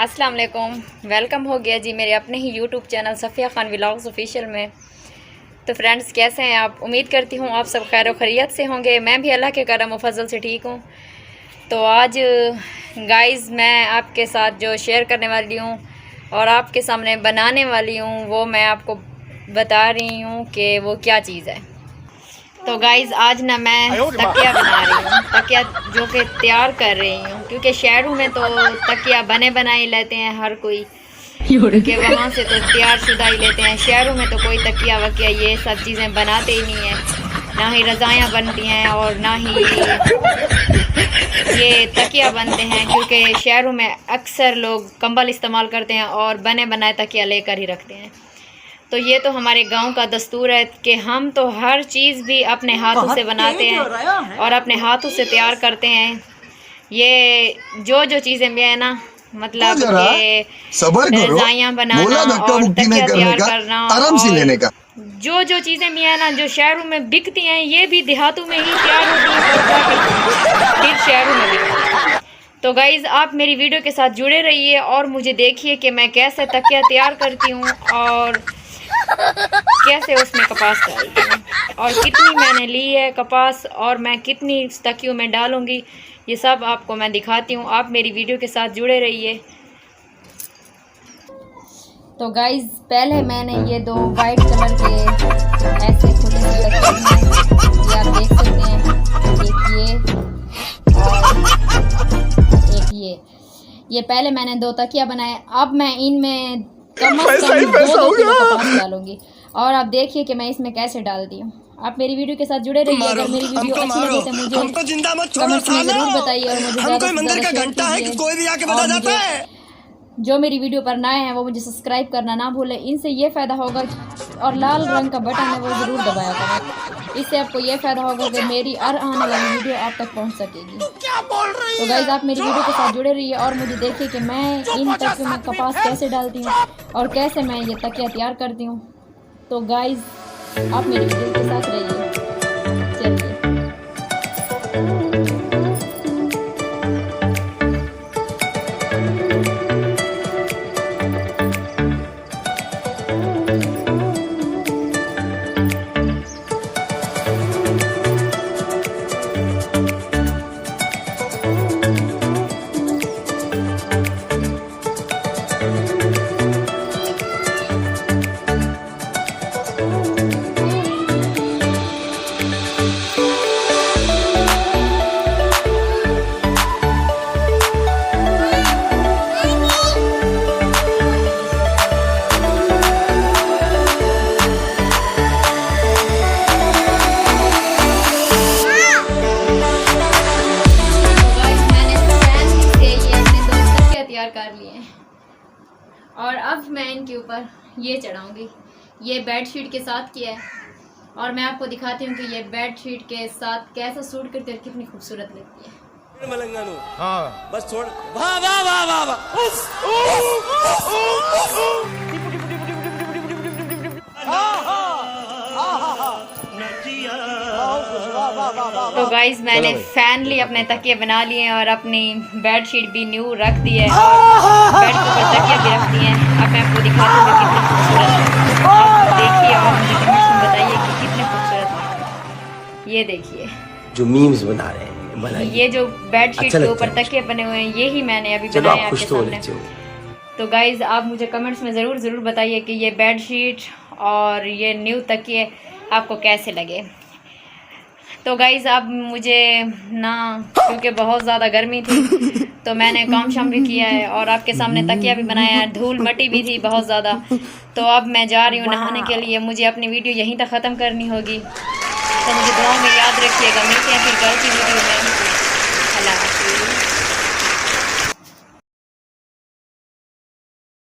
अस्सलाम वालेकुम, वेलकम हो गया जी मेरे अपने ही YouTube channel Safiya Khan vlogs official में। तो फ्रेंड्स, कैसे हैं आप? उम्मीद करती हूँ आप सब खैर खैरियत से होंगे। मैं भी अल्लाह के करम व फजल से ठीक हूँ। तो आज गाइज़ मैं आपके साथ जो शेयर करने वाली हूँ और आपके सामने बनाने वाली हूँ वो मैं आपको बता रही हूँ कि वो क्या चीज़ है। तो गाइज़ आज ना मैं तकिया बना रही हूँ, तकिया जो कि तैयार कर रही हूँ, क्योंकि शहरों में तो तकिया बने बनाए लेते हैं हर कोई, क्योंकि वहाँ से तो तैयार शुदा ही लेते हैं। शहरों में तो कोई तकिया वकिया ये सब चीज़ें बनाते ही नहीं है, ना ही रज़ायाँ बनती हैं और ना ही ये तकिया बनते हैं, क्योंकि शहरों में अक्सर लोग कंबल इस्तेमाल करते हैं और बने बनाए तकिया लेकर ही रखते हैं। तो ये तो हमारे गांव का दस्तूर है कि हम तो हर चीज़ भी अपने हाथों से बनाते हैं और अपने हाथों से तैयार करते हैं। ये जो चीज़ें भी है ना, मतलब ये रज़ाइयाँ बनाना और तकिया तैयार करना और जो चीज़ें भी है ना जो शहरों में बिकती हैं, ये भी देहातों में ही तैयार होती हैं, फिर शहरों में बिकती हैं। तो गाइज़ आप मेरी वीडियो के साथ जुड़े रहिए और मुझे देखिए कि मैं कैसे तकिया तैयार करती हूँ और कैसे उसमें कपास डालती हूँ और कितनी मैंने ली है कपास और मैं कितनी तकियों में डालूँगी, ये सब आपको मैं दिखाती हूँ। आप मेरी वीडियो के साथ जुड़े रहिए। तो गाइज़ पहले मैंने ये दो वाइट कलर के ऐसे खुले से तकिए हैं, ये आप देख सकते हैं, एक ये पहले मैंने दो तकिया बनाए। अब मैं इनमें कम से कम दो किलो कपास डालूंगी और आप देखिए कि मैं इसमें कैसे डालती हूँ। आप मेरी वीडियो के साथ जुड़े रहिए। अगर मेरी वीडियो अच्छी लगे तो मुझे कमेंट्स में ज़रूर बताइए और मुझे ज़्यादा से ज़्यादा शेयर कीजिए। जो मेरी वीडियो पर नए हैं वो मुझे सब्सक्राइब करना ना भूलें, इनसे ये फ़ायदा होगा और लाल रंग का बटन है वो ज़रूर दबाया करें। इससे आपको ये फ़ायदा होगा कि मेरी हर आने वाली वीडियो आप तक पहुंच सकेगी। तो गाइज़ आप मेरी वीडियो के साथ जुड़े रहिए और मुझे देखिए कि मैं इन तकियों में कपास कैसे डालती हूँ और कैसे मैं ये तकिया तैयार करती हूँ। तो गाइज़ आप मेरी वीडियो के साथ रहिए। चलिए कर लिए हैं और अब मैं इनके ऊपर ये चढ़ाऊंगी। ये बेडशीट के साथ किया है और मैं आपको दिखाती हूँ कि ये बेडशीट के साथ कैसा सूट करती है और कितनी खूबसूरत लगती है। हाँ बस छोड़। वाह वाह वाह वाह वाह। तो गाइज मैंने फैनली अपने तकिए बना लिए हैं और अपनी बेडशीट भी न्यू रख दी है और बेड के ऊपर तकिया भी रख दिए हैं। अब मैं आपको दिखाती हूँ कि कितनी खूबसूरत है। आप देखिए और मुझे कमेंट्स में बताइए कि कितने खूबसूरत है। ये देखिए जो मीम्स बना रहे हैं बनाइए। ये जो बेडशीट के ऊपर तकिए बने हुए हैं यही मैंने अभी बनाए हैं आपके सामने। तो गाइज आप मुझे कमेंट्स में ज़रूर बताइए कि ये बेडशीट और ये न्यू तकिए आपको कैसे लगे। तो गाइज़ अब मुझे ना, क्योंकि बहुत ज़्यादा गर्मी थी तो मैंने काम शाम भी किया है और आपके सामने तकिया भी बनाया है, धूल मट्टी भी थी बहुत ज़्यादा। तो अब मैं जा रही हूँ नहाने के लिए, मुझे अपनी वीडियो यहीं तक ख़त्म करनी होगी। तो मुझे दुआओं में याद रखिएगा। मिलते हैं फिर कल की वीडियो में।